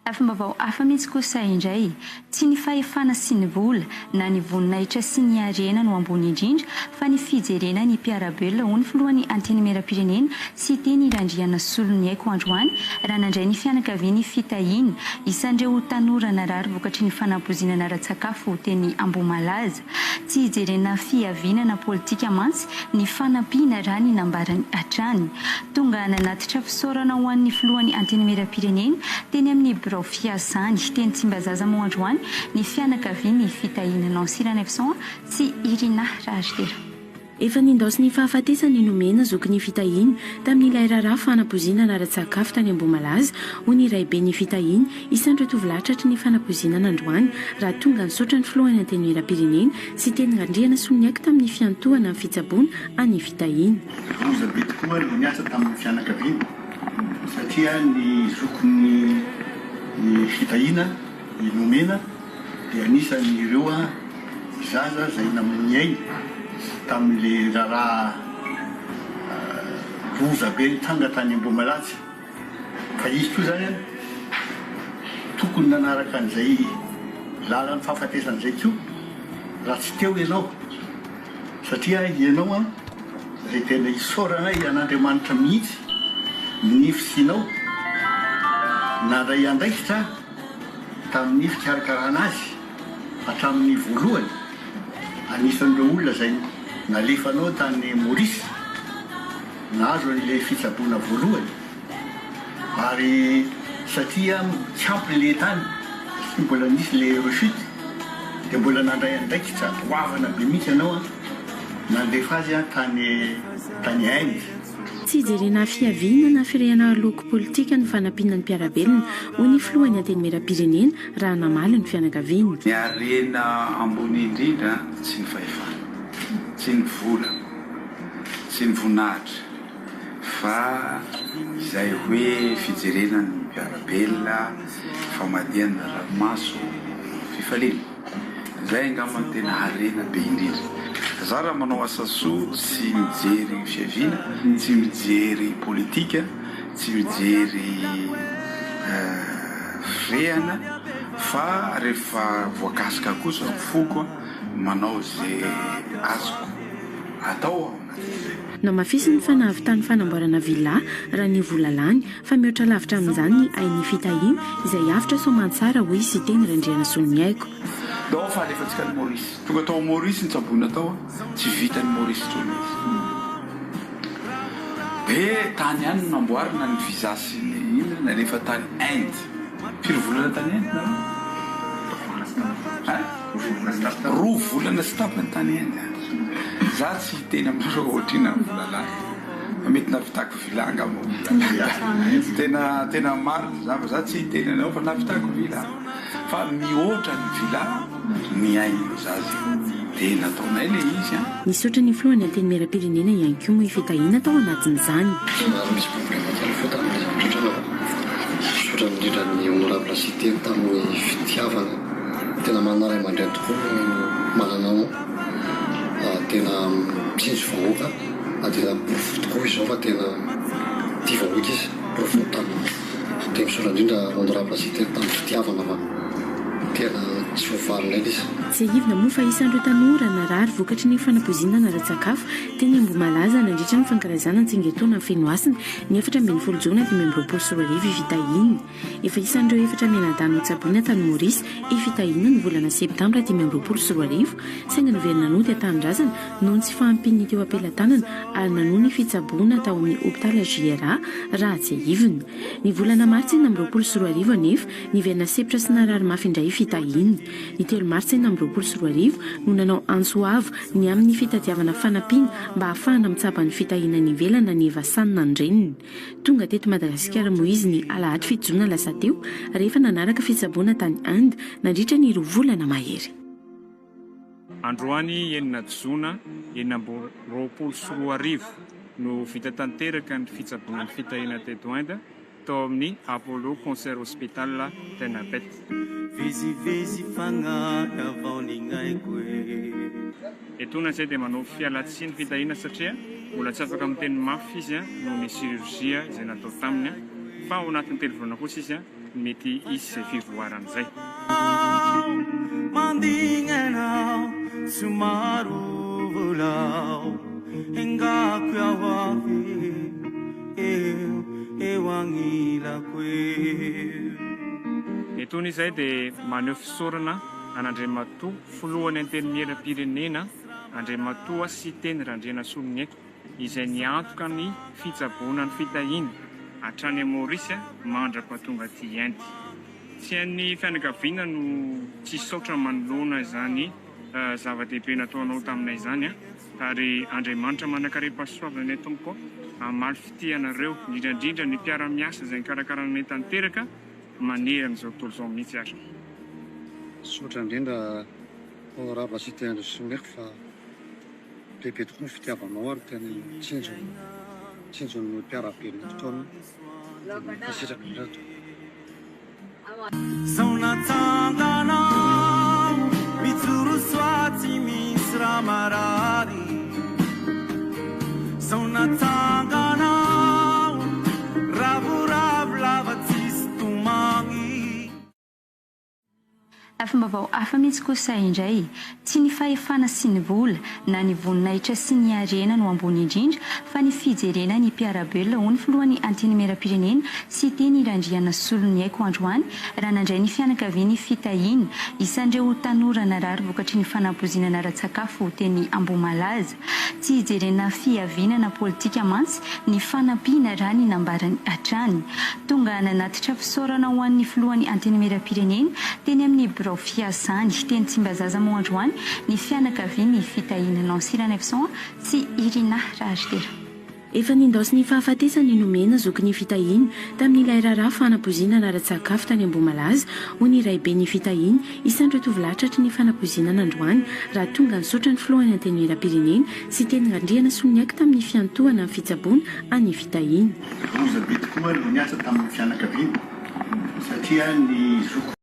Afambavao afa mihitsy kosa indray tsy ny fahefana sy ny vola na ny voninahitra sy ny harena no ambony indrindra fa ny fijerena ny mpiarabelona ho ny filohan'ny anteny meram-pirenena sy teny irandriana solony haiko androany raha nandray ny fianakaviany fitahiny isan'ireo tanora narary vokatry ny fanampozinana ara-tsakafo teny Ambomalaza tsy hijerena fiavinana politika mantsy ny fanampiana raha ny nambarany hatrany tonga nanatitra fisaorana ho an'ny filohan'ny anteny meram-pirenena teny amin'ny fiasany teny Tsimbazaza Moandroany ny fianakaviany fitahina Nancy Ranefson sy Irina Rajdera. Efa nindaosy ny fahafatesany nomena zoky ny fitahiny tamin'ilay raharaha fanapozinana ara-tsakafo tany Ambomalaza ho ny iray be ny fitahiny isan'ireo tovolatratra ny fanapozinana androany raha tonga nisaotra ny filohany anteny meram-pirenena sy teny randriana soloniaiko tamin'ny fiantohana amin'ny fitsaboana any fitahiny. Rozabe tokoa no niasa tamin'ny fianakaviana satria ny zokon'ny ny fitahina ny nomena dia anisany ireo zaza zay namin'nyay tamin'le raharaha roza be tanga tany Ambomalaza ka izy toy zany tokony nanaraka an'izay lalany fahafatesan'izay ko raha tsy teo ianao satria ianao zay tena isaorana an'Andriamanitra mihitsy ny fisinao naray andraikitra tamin'ny fikarakarana azy hatramin'ny voalohany anisan'ireo olona zay nalefanao tany Maurice nahazo an'ilay fitsaboana voalohany ary satria tsy ampy le tany sy mbola nisy le rechute dia mbola nandray andraikitra hoavana be mihitsy ianao nandefa azy tany Inde. Tsy hijerena fiaviana na firehana loko politika ny fanampina ny mpiarabelona ho ny filohany anteny meram-pirenena raha namaly ny fianakaviana. Ny harena ambony indrindra tsy ny fahefana, tsy ny vola, tsy ny voninahitra fa izay hoe fijerena ny mpiarabelona, famadihana ranomaso, fifaliana. Izay angamba ny tena harena be indrindra. Za raha manao asa soa tsy mijery fiaviana, tsy mijery politika, tsy mijery firehana fa rehefa voakasoka kosa foko manao zay azoko atao. Na mafisy ny fanavitany fanamboarana villa raha ny vola lany fa mihoatra lavitra amin'izany ny ain'ny fitahiny izay avitra soamantsara ho izy teny randriana solony haiko. Dao fa alefatsika ny Maurice. Tonga tao Maurice ny tsaboana tao tsy vita ny Maurice tsony be tany ihany no namboarina ny visa sy ny ina nalefa tany Inde. Firy volana tany Inde roa volana sy tapany tany Inde. Za tsy teny aminareo ohatrina vola lahy mety navitako vila angamba tena marina za tsy teny anao fa navitako vila fa mihoatra ny vila ny ainy zazy dia nataonay le izy nisaotra ny filohany anteny meram-pirenena ihany koa moa fitahina tao anatin'izany. Misy problème tany fotany misaotra indrindra ny honorable cité tamin'ny fitiavana tena manaray mandray tokoa mananao tena mitsinjo vahoaka tena porofo tokoa izy zao fa tena tia vahoaka izy porofo tamin'ny dia misaotra indrindra honorable cité tamin'ny fitiavana fa tena tsy voavalinay izy. Tsy ahivina moa fa isan'ireo tanora narary vokatry ny fanapozinana ara-tsakafo teny Ambomalaza nandritra ny fankarazana Tsingetona amin'ny Fenoasina ny 14 Jona 2024 fitahiny. Efa isan'ireo 4 menadano tsaboina tany Maurice fitahina ny volana Septambra 2024 saingy noverina nody atandrazana noho tsy fahampiany teo ampelantanana ary nanohy ny fitsaboana tao amin'ny hôpitala JRA raha tsy ahivina. Ny volana Martsa 2024 anefa niverina septra sy narary mafy indray fitahiny. Ny 3 Martsa 2024 no nanao antsoavo ny amin'ny fitadiavana fanampiana mba hahafahana mitsapa ny fitahina ny velana ny evasanina andreniny. Tonga teto Madagasikara moa izy ny alahady 7 Jona lasa teo rehefa nanaraka fitsaboana tany Inde nandritra ny 2 volana mahery. Androany 9 Jona 2024 no vita tanteraka ny fitsaboana ny fitahina teto Inde tao amin'ny Apollo Concert Hospital tena bety. Vizy fagnana vaoningaiko etona zay dia manao fialatsiny fitahina satria mbola tsy afaka miteny mafy izy no ny chirurgia izay natao taminy fa ao anatin'ny telovolana kosa izy a mety izy izay fivoaran'izay mandinganao somaro volao engako iaho avy eo agnilako etony izay dia maneho fisaorana an'Andriamatoa filohan'ny antenimieram-pirenena Andriamatoa sy teny Randriana Solonyaiko izay niantoka ny fitsaboana ny fitahiny hatrany Maorisy mandra-pahatonga aty Inde. Tsy an'ny fianakaviana no tsy saotra manoloana izany zava-dehibe nataonao taminay izany ary Andriamanitra manakaream-pahasoavana ny Tompoko amaly fitianareo indrindrandrindra ny mpiara-miasa izay nikarakarana tanteraka manery amin'izao tontolo izao mihitsy aza. Sotra indrindra rava sy tena Solonyaiko fa lehibe tokoa ny fitiavanao ary teny tsinjon'ny mpiarabe ny fotoana pasitraka ndrato zao natsanganao mijoro soatsy misy raha marary zao natsanganao ravoravo lava tsisy tomagny. Afambavao hafa mihitsy kosa indray tsy ny fahefana sy ny vola na ny voninahitra sy ny harena no ambony indrindra fa ny fijerena ny mpiarabelona ho ny filohan'ny antenimieram-pirenena sy teny Randriana Solonyaiko androany raha nandray ny fianakaviany fitahiny isan'ireo tanora narary vokatry ny fanampoizinana ara-tsakafo ho teny Ambohimalaza tsy hijerena fiavinana politika mantsy ny fanampiana raha ny nambarany hatrany tonga nanatitra fisaorana ho an'ny filohan'ny antenimieram-pirenena teny amin'ny fiasany teny Tsimbazaza moa androany ny fianakaviany fitahiny Nancy Ranefson sy Irina Rajdera. Efa nindaosy ny fahafatesany nomena zoky ny fitahiny tamin'ilay raharaha fanampoizinana ara-tsakafo tany Ambohimalaza ho ny raibe ny fitahiny isan'ireo tovolatratra ny fanampoizinana androany raha tonga nisaotra ny filohan'ny antenimieram-pirenena sy teny Randriana Solonyaiko tamin'ny fiantohana ny fitsaboana any fitahiny. Ozabe tokoa no niasa tamin'ny fianakaviana satria ny zoko